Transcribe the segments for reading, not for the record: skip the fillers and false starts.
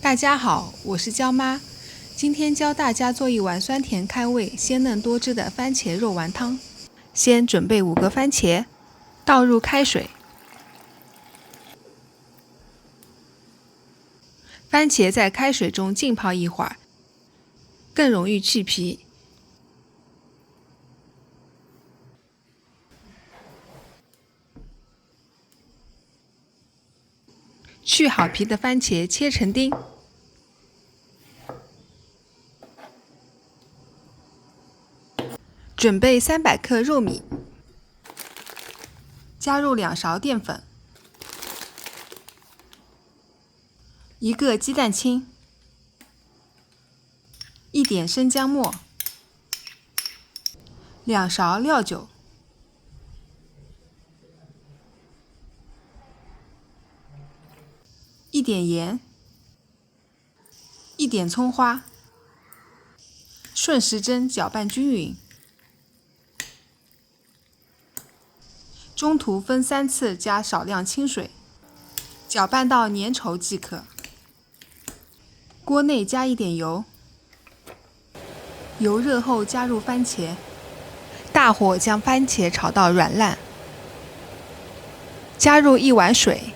大家好，我是娇妈，今天教大家做一碗酸甜开胃、鲜嫩多汁的番茄肉丸汤。先准备5个番茄，倒入开水。番茄在开水中浸泡一会儿，更容易去皮。去好皮的番茄切成丁。准备300克肉米，加入2勺淀粉，1个鸡蛋清，1点生姜末，2勺料酒，1点盐，1点葱花，顺时针搅拌均匀。中途分3次加少量清水，搅拌到粘稠即可。锅内加1点油，油热后加入番茄，大火将番茄炒到软烂。加入1碗水，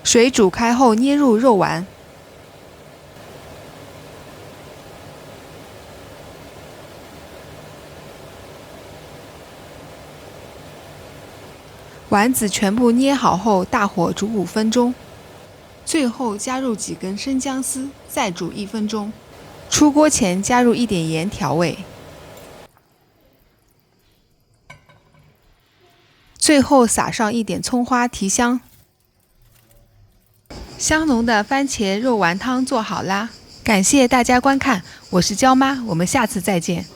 水煮开后捏入肉丸。丸子全部捏好后，大火煮5分钟，最后加入几根生姜丝，再煮1分钟。出锅前加入1点盐调味，最后撒上1点葱花提香。香浓的番茄肉丸汤做好啦！感谢大家观看，我是娇妈，我们下次再见。